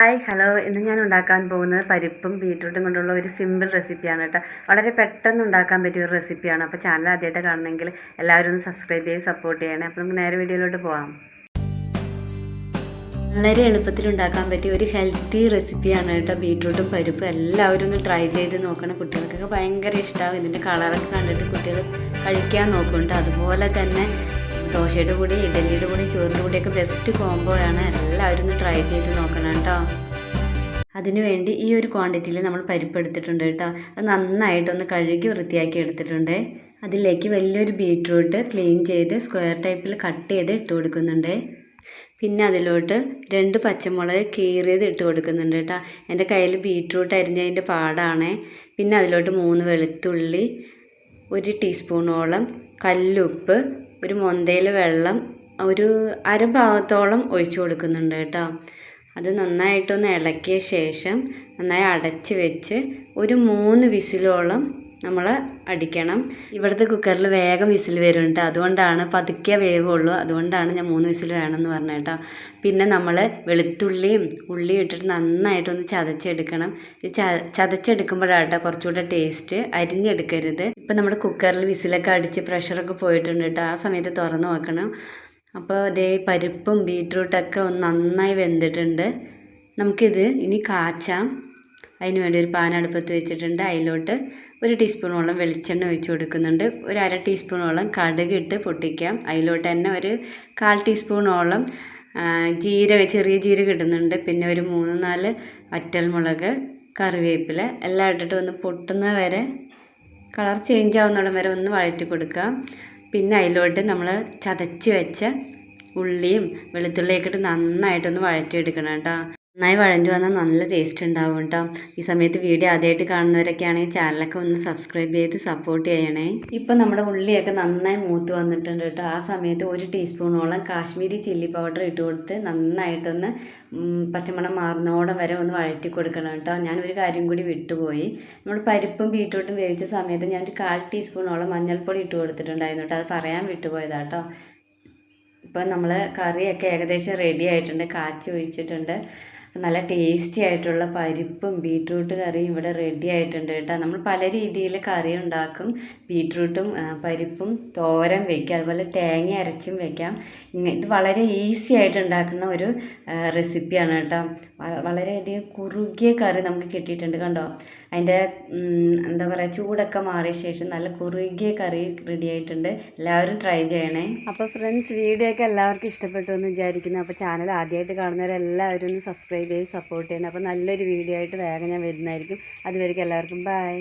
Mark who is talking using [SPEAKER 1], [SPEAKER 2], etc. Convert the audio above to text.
[SPEAKER 1] Hi hello ഇന്ന് ഞാൻ ഉണ്ടാക്കാൻ പോകുന്നത് പരിപ്പും ബീറ്റ്റൂട്ടും കൊണ്ടുള്ള ഒരു സിമ്പിൾ റെസിപ്പിയാണ് കേട്ടോ. വളരെ പെട്ടെന്ന് ഉണ്ടാക്കാൻ പറ്റിയ ഒരു റെസിപ്പിയാണ്. അപ്പോൾ ചാനൽ ആദ്യമായിട്ട് കാണണമെങ്കിൽ എല്ലാവരും ഒന്ന് സബ്സ്ക്രൈബ് ചെയ്ത് സപ്പോർട്ട് ചെയ്യണേ. അപ്പോൾ നമുക്ക് നേരെ വീഡിയോയിലോട്ട് പോകാം. വളരെ എളുപ്പത്തിൽ ഉണ്ടാക്കാൻ പറ്റിയ ഒരു ഹെൽത്തി റെസിപ്പിയാണ് കേട്ടോ. ബീറ്റ്റൂട്ടും പരിപ്പും എല്ലാവരും ഒന്ന് ട്രൈ ചെയ്ത് നോക്കണം. കുട്ടികൾക്കൊക്കെ ഭയങ്കര ഇഷ്ടമാകും. ഇതിൻ്റെ കളറൊക്കെ കണ്ടിട്ട് കുട്ടികൾ കഴിക്കാൻ നോക്കുന്നുണ്ട്. അതുപോലെ തന്നെ ദോശയുടെ കൂടി ഇഡലിയുടെ കൂടി ചോറിൻ്റെ കൂടിയൊക്കെ ബെസ്റ്റ് കോംബോ ആണ്. എല്ലാവരും ഒന്ന് ട്രൈ ചെയ്ത് നോക്കണം കേട്ടോ. അതിന് വേണ്ടി ഈ ഒരു ക്വാണ്ടിറ്റിയിൽ നമ്മൾ പരിപ്പ് എടുത്തിട്ടുണ്ട് കേട്ടോ. അത് നന്നായിട്ടൊന്ന് കഴുകി വൃത്തിയാക്കി എടുത്തിട്ടുണ്ട്. അതിലേക്ക് വലിയൊരു ബീറ്റ്റൂട്ട് ക്ലീൻ ചെയ്ത് സ്ക്വയർ ടൈപ്പിൽ കട്ട് ചെയ്ത് ഇട്ട് കൊടുക്കുന്നുണ്ട്. പിന്നെ അതിലോട്ട് 2 പച്ചമുളക് കീറിയത് ഇട്ട് കൊടുക്കുന്നുണ്ട് കേട്ടോ. എൻ്റെ കയ്യിൽ ബീറ്റ്റൂട്ട് അരിഞ്ഞതിൻ്റെ പാടാണ്. പിന്നെ അതിലോട്ട് 3 വെളുത്തുള്ളി, 1 ടീസ്പൂണോളം കല്ലുപ്പ്, ഒരു മൊന്തയിൽ വെള്ളം, ഒരു അര ഭാഗത്തോളം ഒഴിച്ചു കൊടുക്കുന്നുണ്ട് കേട്ടോ. അത് നന്നായിട്ടൊന്ന് ഇളക്കിയ ശേഷം നന്നായി അടച്ച് വെച്ച് ഒരു 3 വിസിലോളം നമ്മൾ അടിക്കണം. ഇവിടുത്തെ കുക്കറിൽ വേഗം വിസിൽ വരും കേട്ടോ. അതുകൊണ്ടാണ് പതുക്കെ വേവുള്ളൂ. അതുകൊണ്ടാണ് ഞാൻ 3 വിസിൽ വേണമെന്ന് പറഞ്ഞത് കേട്ടോ. പിന്നെ നമ്മൾ വെളുത്തുള്ളിയും ഉള്ളിയും ഇട്ടിട്ട് നന്നായിട്ടൊന്ന് ചതച്ചെടുക്കണം. ചതച്ചെടുക്കുമ്പോഴാണ് കേട്ടോ കുറച്ചുകൂടെ ടേസ്റ്റ്. അരിഞ്ഞെടുക്കരുത്. ഇപ്പം നമ്മുടെ കുക്കറിൽ വിസിലൊക്കെ അടിച്ച് പ്രഷറൊക്കെ പോയിട്ടുണ്ട് കേട്ടോ. ആ സമയത്ത് തുറന്ന് നോക്കണം. അപ്പോൾ അതേ പരിപ്പും ബീറ്റ്റൂട്ടൊക്കെ ഒന്ന് നന്നായി വെന്തിട്ടുണ്ട്. നമുക്കിത് ഇനി കാച്ചാം. അതിന് വേണ്ടി ഒരു പാൻ അടുപ്പത്ത് വെച്ചിട്ടുണ്ട്. അതിലോട്ട് 1 ടീസ്പൂണോളം വെളിച്ചെണ്ണ ഒഴിച്ച് കൊടുക്കുന്നുണ്ട്. ഒരു അര ടീസ്പൂണോളം കടുക് ഇട്ട് പൊട്ടിക്കാം. അതിലോട്ട് തന്നെ ഒരു 1/4 ടീസ്പൂണോളം ചെറിയ ജീരകം ഇടുന്നുണ്ട്. പിന്നെ ഒരു 3-4 വറ്റൽമുളക്, കറിവേപ്പില എല്ലാം ഇട്ടിട്ട് ഒന്ന് പൊട്ടുന്ന വരെ, കളർ ചേഞ്ച് ആവുന്നിടം വരെ ഒന്ന് വഴറ്റി കൊടുക്കാം. പിന്നെ അതിലോട്ട് നമ്മൾ ചതച്ച് വെച്ച ഉള്ളിയും വെളുത്തുള്ളിയൊക്കെ ഇട്ട് നന്നായിട്ടൊന്ന് വഴറ്റിയെടുക്കണം കേട്ടോ. നന്നായി വഴഞ്ഞു വന്നാൽ നല്ല ടേസ്റ്റ് ഉണ്ടാവും കേട്ടോ. ഈ സമയത്ത് വീഡിയോ ആദ്യമായിട്ട് കാണുന്നവരൊക്കെ ആണെങ്കിൽ ചാനലൊക്കെ ഒന്ന് സബ്സ്ക്രൈബ് ചെയ്ത് സപ്പോർട്ട് ചെയ്യണേ. ഇപ്പം നമ്മുടെ ഉള്ളിയൊക്കെ നന്നായി മൂത്ത് വന്നിട്ടുണ്ട് കേട്ടോ. ആ സമയത്ത് 1 ടീസ്പൂണോളം കാശ്മീരി ചില്ലി പൗഡർ ഇട്ട് കൊടുത്ത് നന്നായിട്ടൊന്ന് പച്ചമണം മാറുന്നോടം വരെ ഒന്ന് വഴറ്റി കൊടുക്കണം കേട്ടോ. ഞാനൊരു കാര്യം കൂടി വിട്ടുപോയി. നമ്മൾ പരിപ്പും ബീറ്റ്റൂട്ടും വേവിച്ച സമയത്ത് ഞാൻ ഒരു 1/4 ടീസ്പൂണോളം മഞ്ഞൾപ്പൊടി ഇട്ട് കൊടുത്തിട്ടുണ്ടായിരുന്നു കേട്ടോ. അത് പറയാൻ വിട്ടുപോയതാണ് കേട്ടോ. ഇപ്പം നമ്മൾ കറിയൊക്കെ ഏകദേശം റെഡി ആയിട്ടുണ്ട്. കാച്ചി ഒഴിച്ചിട്ടുണ്ട്. നല്ല ടേസ്റ്റി ആയിട്ടുള്ള പരിപ്പും ബീറ്റ്റൂട്ട് കറിയും ഇവിടെ റെഡി ആയിട്ടുണ്ട് കേട്ടോ. നമ്മൾ പല രീതിയിൽ കറി ഉണ്ടാക്കും. ബീറ്റ്റൂട്ടും പരിപ്പും തോരൻ വയ്ക്കാം, അതുപോലെ തേങ്ങ അരച്ചും വയ്ക്കാം. ഇത് വളരെ ഈസി ആയിട്ട് ഉണ്ടാക്കുന്ന ഒരു റെസിപ്പിയാണ് കേട്ടോ. വളരെയധികം കുറുകിയ കറി നമുക്ക് കിട്ടിയിട്ടുണ്ട് കണ്ടോ. അതിൻ്റെ എന്താ പറയുക, ചൂടൊക്കെ മാറിയ ശേഷം നല്ല കുറുകിയ കറി റെഡി ആയിട്ടുണ്ട്. എല്ലാവരും ട്രൈ ചെയ്യണേ. അപ്പോൾ ഫ്രണ്ട്സ്, വീഡിയോ ഒക്കെ എല്ലാവർക്കും ഇഷ്ടപ്പെട്ടു എന്ന് വിചാരിക്കുന്നു. അപ്പോൾ ചാനൽ ആദ്യമായിട്ട് കാണുന്നവരെല്ലാവരും ഒന്ന് സബ്സ്ക്രൈബ് ചെയ്ത് സപ്പോർട്ട് ചെയ്യണം. അപ്പോൾ നല്ലൊരു വീഡിയോ ആയിട്ട് വേഗം ഞാൻ വരുന്നതായിരിക്കും. അതുവരെയ്ക്കും എല്ലാവർക്കും ബൈ.